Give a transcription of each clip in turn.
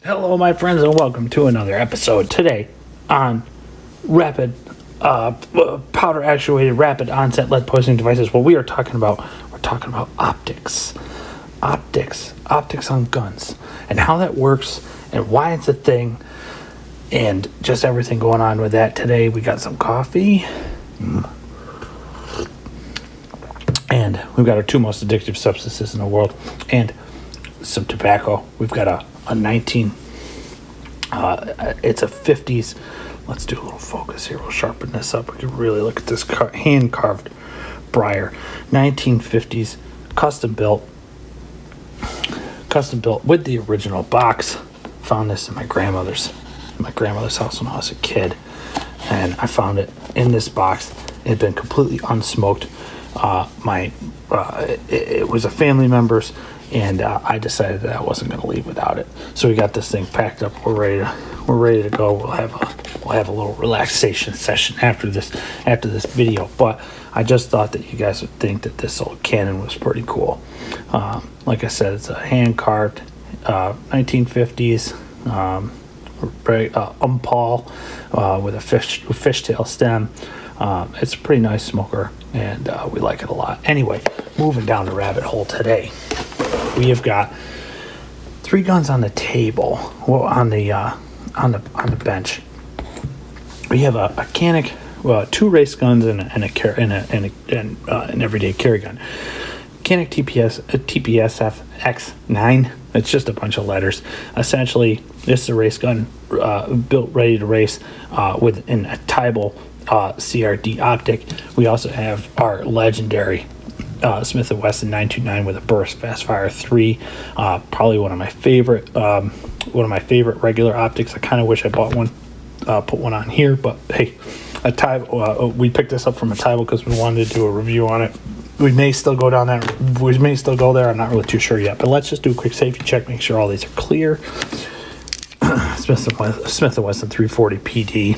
Hello, my friends, and welcome to another episode today on rapid powder actuated rapid onset lead poisoning devices. What we are talking about, optics on guns, and how that works, and why it's a thing, and just everything going on with that. Today we got some coffee, and we've got our two most addictive substances in the world, and some tobacco. We've got a 19, it's a 50s. Let's do a little focus here. We'll sharpen this up. We can really look at this hand carved briar, 1950s, custom built with the original box. Found this in my grandmother's house when I was a kid, and I found it in this box. It had been completely unsmoked. It was a family member's, and I decided that I wasn't going to leave without it. So we got this thing packed up. We're ready to go. We'll have a little relaxation session after this video. But I just thought that you guys would think that this old cannon was pretty cool. Like I said, it's a hand carved 1950s umpall with a fishtail stem. It's a pretty nice smoker, and we like it a lot. Anyway, moving down the rabbit hole today, we have got 3 guns on the table. Well, on the bench, we have a Canick, 2 race guns and an everyday carry gun. Canick Ep.19. It's just a bunch of letters. Essentially, this is a race gun built ready to race with an Atibal CRD optic. We also have our legendary Smith & Wesson 929 with a Burris Fast Fire 3. Probably one of my favorite regular optics. I kind of wish I bought one, put one on here, but hey, we picked this up from Atibal because we wanted to do a review on it. We may still go down that. We may still go there. I'm not really too sure yet. But let's just do a quick safety check, make sure all these are clear. Smith & Wesson 340 PD.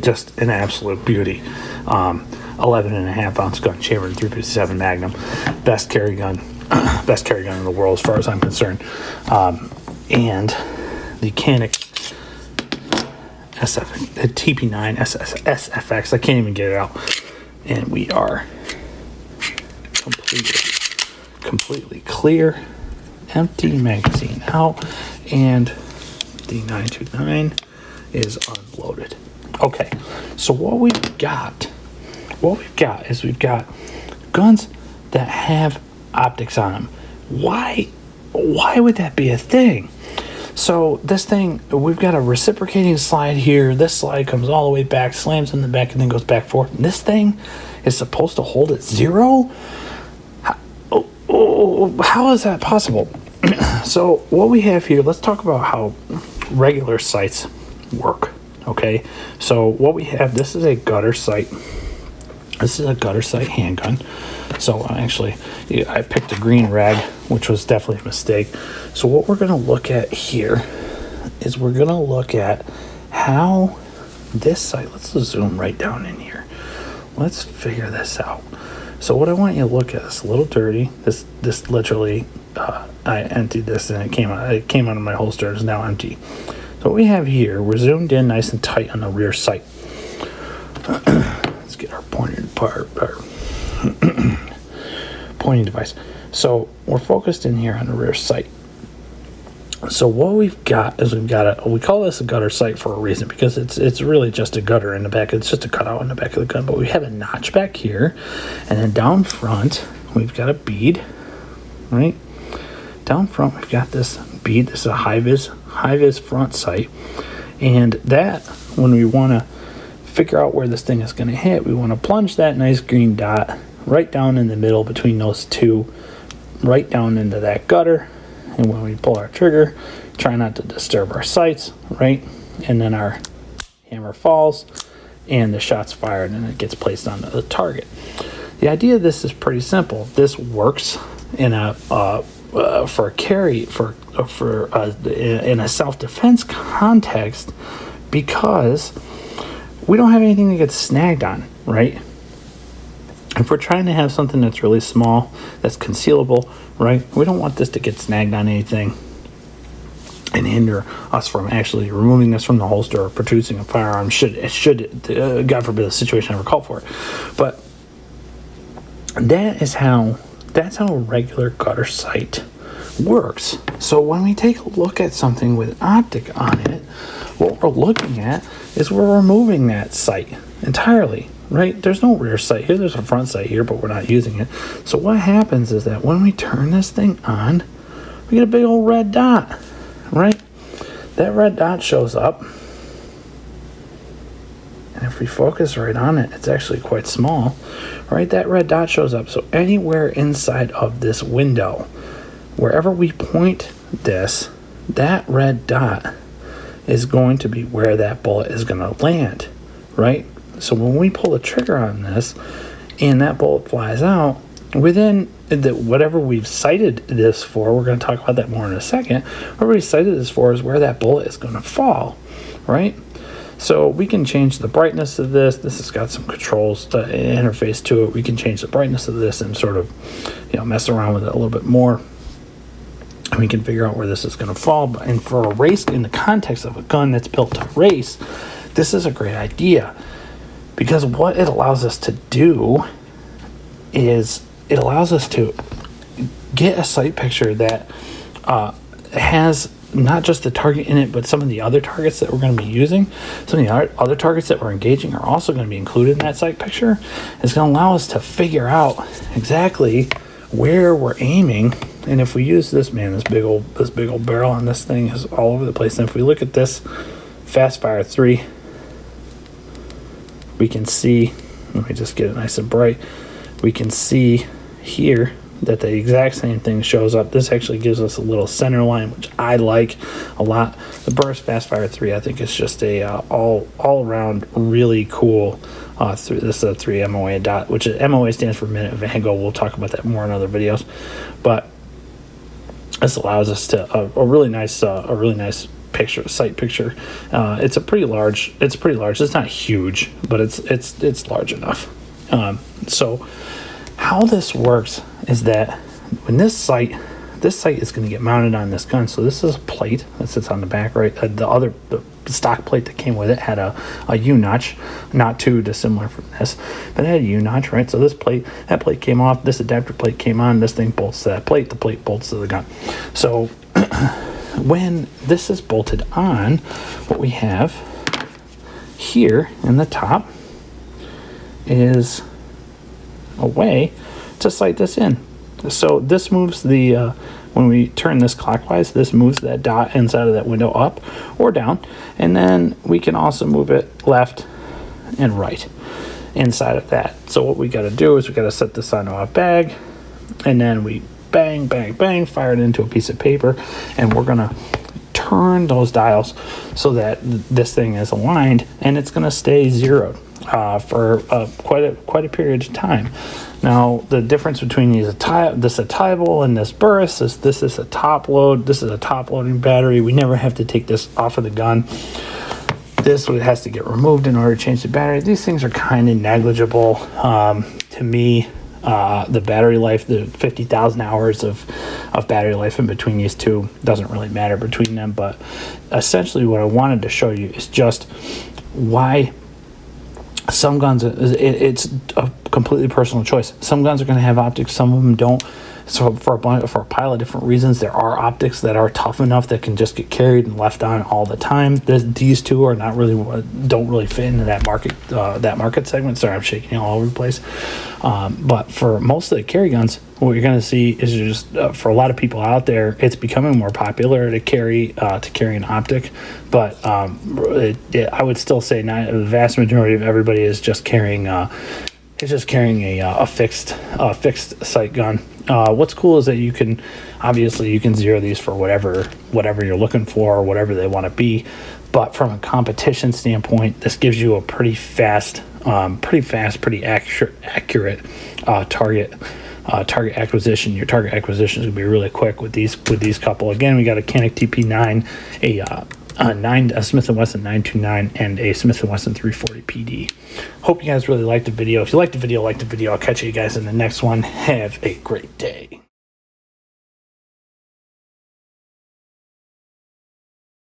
Just an absolute beauty. 11.5 ounce gun chamber and 357 Magnum. Best carry gun in the world as far as I'm concerned. And the Canick TP9 SFX. I can't even get it out. And we are completely clear, empty magazine out, and the 929 is unloaded. Okay, so what we've got is we've got guns that have optics on them. Why would that be a thing? So this thing, we've got a reciprocating slide here. This slide comes all the way back, slams in the back, and then goes back forth. And this thing is supposed to hold at 0? How is that possible? So what we have here, let's talk about how regular sights work. Okay, so what we have, this is a gutter sight. This is a gutter sight handgun. So actually, I picked a green rag, which was definitely a mistake. So what we're going to look at here is we're going to look at how this sight, let's zoom right down in here. Let's figure this out. So what I want you to look at is a little dirty. This literally, I emptied this and it came out of my holster. It's now empty. So what we have here, we're zoomed in nice and tight on the rear sight. Let's get our pointing device. So we're focused in here on the rear sight. So what we've got is we call this a gutter sight for a reason, because it's really just a gutter in the back. It's just a cutout in the back of the gun, but we have a notch back here, and then down front we've got a bead, right? Down front we've got this bead. This is a high vis front sight, and that, when we want to figure out where this thing is going to hit, we want to plunge that nice green dot right down in the middle between those two, right down into that gutter. And when we pull our trigger, try not to disturb our sights, right? And then our hammer falls and the shot's fired and it gets placed onto the target. The idea of this is pretty simple. This works in a for a carry in a self-defense context, because we don't have anything that gets snagged on, right? If we're trying to have something that's really small, that's concealable, right? We don't want this to get snagged on anything. and hinder us from actually removing this from the holster or producing a firearm should God forbid the situation ever call for it. But that's how a regular gutter sight works. So when we take a look at something with optic on it, what we're looking at is we're removing that sight entirely, right? There's no rear sight here. There's a front sight here, but we're not using it. So what happens is that when we turn this thing on, we get a big old red dot, right? That red dot shows up. And if we focus right on it, it's actually quite small, right? That red dot shows up. So anywhere inside of this window, wherever we point this, that red dot is going to be where that bullet is going to land, right? So when we pull the trigger on this and that bullet flies out, within whatever we've sighted this for, we're going to talk about that more in a second, whatever we sighted this for is where that bullet is going to fall, right? So we can change the brightness of this. This has got some controls to interface to it. We can change the brightness of this and sort of, mess around with it a little bit more. And we can figure out where this is going to fall. And for a race, in the context of a gun that's built to race, this is a great idea. Because what it allows us to do is it allows us to get a sight picture that has not just the target in it, but some of the other targets that we're going to be using. Some of the other targets that we're engaging are also going to be included in that sight picture. It's going to allow us to figure out exactly where we're aiming. And if we use this big old barrel on this thing is all over the place. And if we look at this Fastfire 3, we can see, let me just get it nice and bright. We can see here that the exact same thing shows up. This actually gives us a little center line, which I like a lot. The Burris Fastfire 3, I think, is just a all around really cool. This is a 3 MOA dot, which is, MOA stands for minute of angle. We'll talk about that more in other videos, but this allows us to a really nice sight picture. It's pretty large. It's not huge, but it's large enough. So how this works is that when this sight is going to get mounted on this gun. So this is a plate that sits on the back, right? The stock plate that came with it had a U-notch, not too dissimilar from this, but it had a U-notch, right? So that plate came off, this adapter plate came on, this thing bolts to that plate, the plate bolts to the gun. So when this is bolted on, what we have here in the top is a way to sight this in. So this moves when we turn this clockwise, this moves that dot inside of that window up or down, and then we can also move it left and right inside of that. So what we got to do is we got to set this onto a bag, and then we bang, bang, bang, fire it into a piece of paper, and we're going to turn those dials so that this thing is aligned, and it's going to stay zeroed for quite a period of time. Now, the difference between this Atibal and this Burris is this is a top load. This is a top loading battery. We never have to take this off of the gun. This has to get removed in order to change the battery. These things are kind of negligible to me. The battery life, the 50,000 hours of battery life in between these two doesn't really matter between them. But essentially what I wanted to show you is just why some guns, it's a completely personal choice. Some guns are going to have optics, some of them don't. So for a pile of different reasons, there are optics that are tough enough that can just get carried and left on all the time. These two are not really, don't really fit into that market segment. Sorry, I'm shaking all over the place. But for most of the carry guns, what you're going to see is just for a lot of people out there, it's becoming more popular to carry an optic. But I would still say the vast majority of everybody is just carrying a fixed sight gun. What's cool is that you can zero these for whatever you're looking for or whatever they want to be. But from a competition standpoint, this gives you a pretty fast, pretty accurate target acquisition. Your target acquisition is going to be really quick with these couple. Again, we got a Canick TP9, a Smith & Wesson 929, and a Smith & Wesson 340 PD. Hope you guys really liked the video. If you liked the video, I'll catch you guys in the next one. Have a great day.